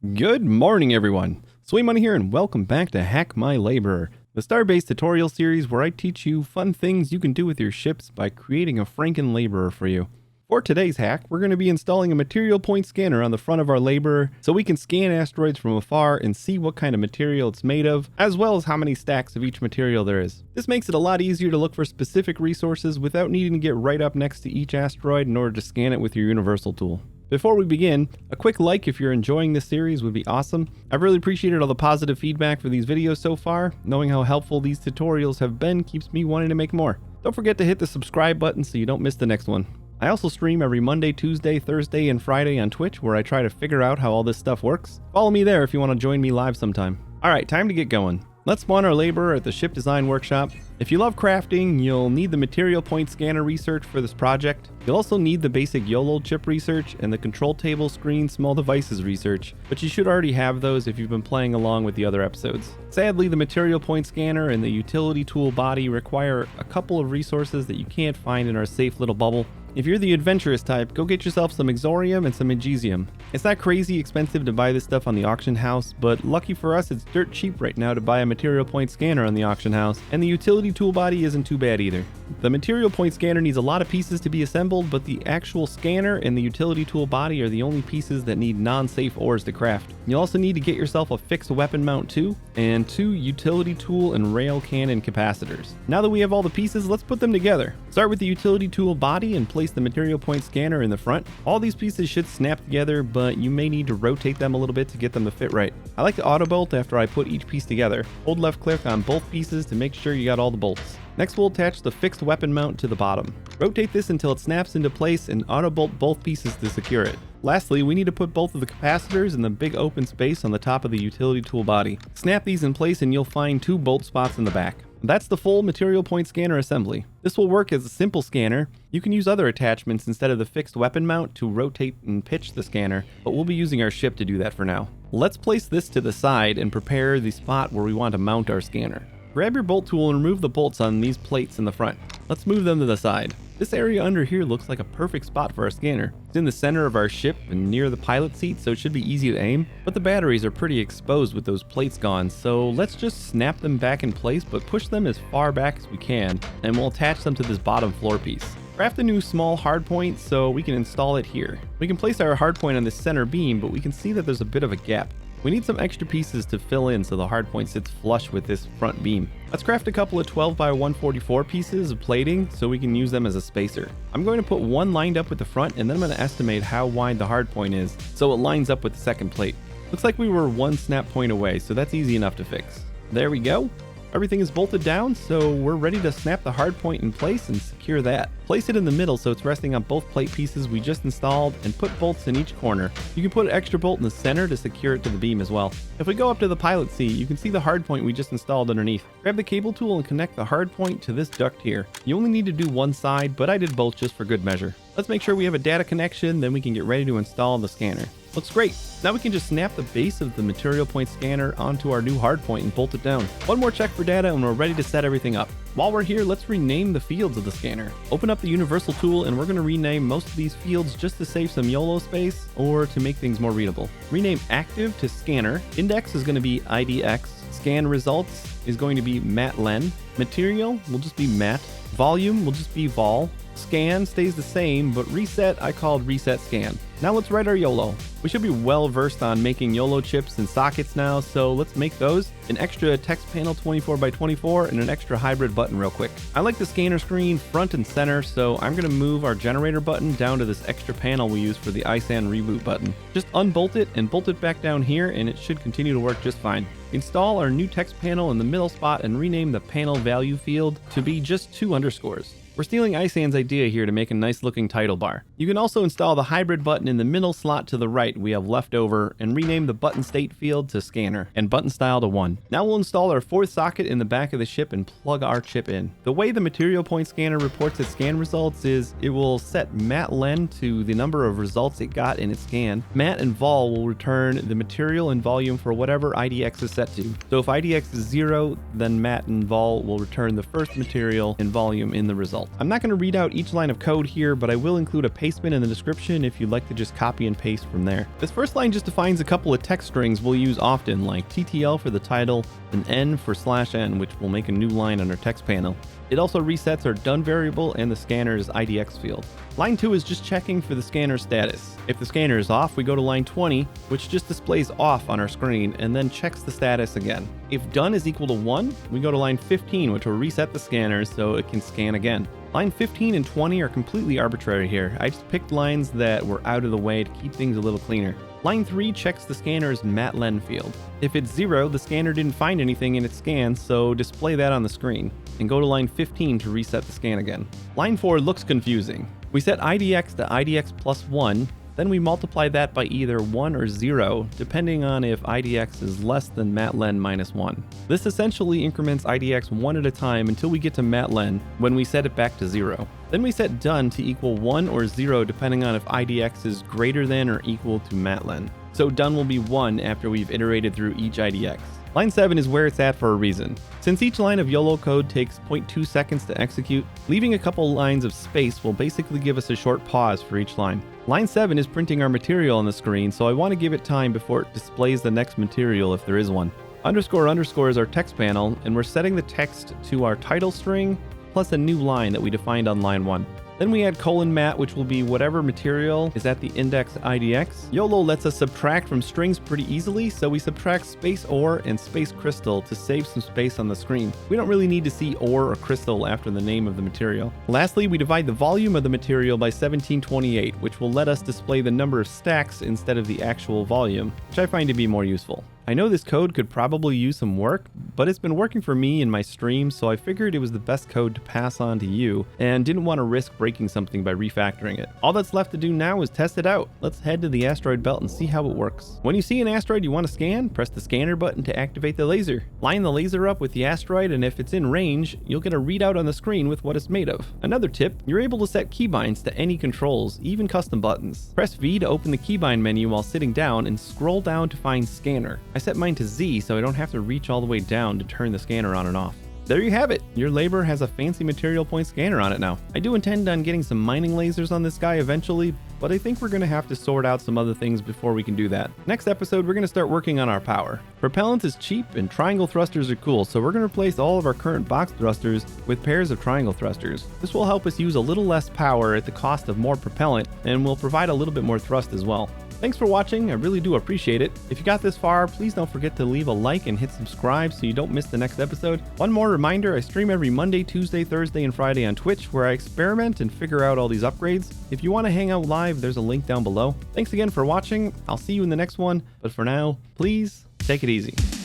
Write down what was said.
Good morning, everyone. Sway Money here, and welcome back to Hack My Laborer, the Starbase Tutorial Series where I teach you fun things you can do with your ships by creating a Franken laborer for you. For today's hack, we're going to be installing a material point scanner on the front of our laborer so we can scan asteroids from afar and see what kind of material it's made of, as well as how many stacks of each material there is. This makes it a lot easier to look for specific resources without needing to get right up next to each asteroid in order to scan it with your universal tool. Before we begin, a quick like if you're enjoying this series would be awesome. I've really appreciated all the positive feedback for these videos so far. Knowing how helpful these tutorials have been keeps me wanting to make more. Don't forget to hit the subscribe button so you don't miss the next one. I also stream every Monday, Tuesday, Thursday, and Friday on Twitch where I try to figure out how all this stuff works. Follow me there if you want to join me live sometime. Alright, time to get going. Let's spawn our laborer at the Ship Design Workshop. If you love crafting, you'll need the material point scanner research for this project. You'll also need the basic YOLOL chip research and the control table screen small devices research, but you should already have those if you've been playing along with the other episodes. Sadly, the material point scanner and the utility tool body require a couple of resources that you can't find in our safe little bubble. If you're the adventurous type, go get yourself some Exorium and some Magesium. It's not crazy expensive to buy this stuff on the auction house, but lucky for us it's dirt cheap right now to buy a material point scanner on the auction house, and the utility tool body isn't too bad either. The material point scanner needs a lot of pieces to be assembled, but the actual scanner and the utility tool body are the only pieces that need non-safe ores to craft. You'll also need to get yourself a fixed weapon mount too, and 2 utility tool and rail cannon capacitors. Now that we have all the pieces, let's put them together. Start with the utility tool body and place the material point scanner in the front. All these pieces should snap together, but you may need to rotate them a little bit to get them to fit right. I like to auto bolt after I put each piece together. Hold left click on both pieces to make sure you got all the bolts. Next, we'll attach the fixed weapon mount to the bottom. Rotate this until it snaps into place and auto bolt both pieces to secure it. Lastly, we need to put both of the capacitors in the big open space on the top of the utility tool body. Snap these in place and you'll find 2 bolt spots in the back. That's the full material point scanner assembly. This will work as a simple scanner. You can use other attachments instead of the fixed weapon mount to rotate and pitch the scanner, but we'll be using our ship to do that for now. Let's place this to the side and prepare the spot where we want to mount our scanner. Grab your bolt tool and remove the bolts on these plates in the front. Let's move them to the side. This area under here looks like a perfect spot for our scanner. It's in the center of our ship and near the pilot seat, so it should be easy to aim, but the batteries are pretty exposed with those plates gone, so let's just snap them back in place but push them as far back as we can, and we'll attach them to this bottom floor piece. Craft a new small hardpoint so we can install it here. We can place our hardpoint on this center beam, but we can see that there's a bit of a gap. We need some extra pieces to fill in so the hardpoint sits flush with this front beam. Let's craft a couple of 12 by 144 pieces of plating so we can use them as a spacer. I'm going to put one lined up with the front, and then I'm going to estimate how wide the hardpoint is so it lines up with the second plate. Looks like we were 1 snap point away, so that's easy enough to fix. There we go. Everything is bolted down, so we're ready to snap the hardpoint in place and secure that. Place it in the middle so it's resting on both plate pieces we just installed, and put bolts in each corner. You can put an extra bolt in the center to secure it to the beam as well. If we go up to the pilot seat, you can see the hardpoint we just installed underneath. Grab the cable tool and connect the hardpoint to this duct here. You only need to do one side, but I did both just for good measure. Let's make sure we have a data connection, then we can get ready to install the scanner. Looks great. Now we can just snap the base of the material point scanner onto our new hardpoint and bolt it down. One more check for data and we're ready to set everything up. While we're here, let's rename the fields of the scanner. Open up the universal tool and we're going to rename most of these fields just to save some YOLO space or to make things more readable. Rename active to scanner. Index is going to be IDX. Scan results is going to be matlen. Material will just be mat. Volume will just be vol. Scan stays the same, but reset I called reset scan. Now let's write our YOLO. We should be well versed on making YOLO chips and sockets now, so let's make those. An extra text panel 24 by 24 and an extra hybrid button real quick. I like the scanner screen front and center, so I'm going to move our generator button down to this extra panel we use for the ISAN reboot button. Just unbolt it and bolt it back down here and it should continue to work just fine. Install our new text panel in the middle spot and rename the panel value field to be just 2 underscores. We're stealing ISAN's idea here to make a nice looking title bar. You can also install the hybrid button in the middle slot to the right we have left over and rename the button state field to scanner and button style to 1. Now we'll install our 4th socket in the back of the ship and plug our chip in. The way the material point scanner reports its scan results is it will set matlen to the number of results it got in its scan. Mat and vol will return the material and volume for whatever IDX is set to. So if IDX is 0, then mat and vol will return the first material and volume in the result. result. I'm not going to read out each line of code here, but I will include a pastement in the description if you'd like to just copy and paste from there. This first line just defines a couple of text strings we'll use often, like TTL for the title and N for /N, which will make a new line on our text panel. It also resets our done variable and the scanner's IDX field. Line 2 is just checking for the scanner status. If the scanner is off, we go to line 20, which just displays off on our screen and then checks the status again. If done is equal to 1, we go to line 15, which will reset the scanner so it can scan again. Line 15 and 20 are completely arbitrary here. I just picked lines that were out of the way to keep things a little cleaner. Line 3 checks the scanner's matlen field. If it's 0, the scanner didn't find anything in its scan, so display that on the screen. And go to line 15 to reset the scan again. Line 4 looks confusing. We set IDX to IDX plus 1, then we multiply that by either 1 or 0, depending on if IDX is less than matlen minus 1. This essentially increments IDX one at a time until we get to matlen, when we set it back to 0. Then we set done to equal 1 or 0 depending on if IDX is greater than or equal to matlen. So done will be 1 after we've iterated through each IDX. Line 7 is where it's at for a reason. Since each line of YOLOL code takes 0.2 seconds to execute, leaving a couple lines of space will basically give us a short pause for each line. Line 7 is printing our material on the screen, so I want to give it time before it displays the next material if there is one. Underscore underscore is our text panel, and we're setting the text to our title string plus a new line that we defined on line 1. Then we add :mat, which will be whatever material is at the index IDX. YOLOL lets us subtract from strings pretty easily, so we subtract space ore and space crystal to save some space on the screen. We don't really need to see ore or crystal after the name of the material. Lastly, we divide the volume of the material by 1728, which will let us display the number of stacks instead of the actual volume, which I find to be more useful. I know this code could probably use some work, but it's been working for me in my streams, so I figured it was the best code to pass on to you, and didn't want to risk breaking something by refactoring it. All that's left to do now is test it out. Let's head to the asteroid belt and see how it works. When you see an asteroid you want to scan, press the scanner button to activate the laser. Line the laser up with the asteroid, and if it's in range, you'll get a readout on the screen with what it's made of. Another tip, you're able to set keybinds to any controls, even custom buttons. Press V to open the keybind menu while sitting down and scroll down to find scanner. I set mine to Z so I don't have to reach all the way down to turn the scanner on and off. There you have it! Your labor has a fancy material point scanner on it now. I do intend on getting some mining lasers on this guy eventually, but I think we're going to have to sort out some other things before we can do that. Next episode, we're going to start working on our power. Propellant is cheap and triangle thrusters are cool, so we're going to replace all of our current box thrusters with pairs of triangle thrusters. This will help us use a little less power at the cost of more propellant, and will provide a little bit more thrust as well. Thanks for watching, I really do appreciate it. If you got this far, please don't forget to leave a like and hit subscribe so you don't miss the next episode. One more reminder, I stream every Monday, Tuesday, Thursday, and Friday on Twitch, where I experiment and figure out all these upgrades. If you want to hang out live, there's a link down below. Thanks again for watching, I'll see you in the next one, but for now, please take it easy.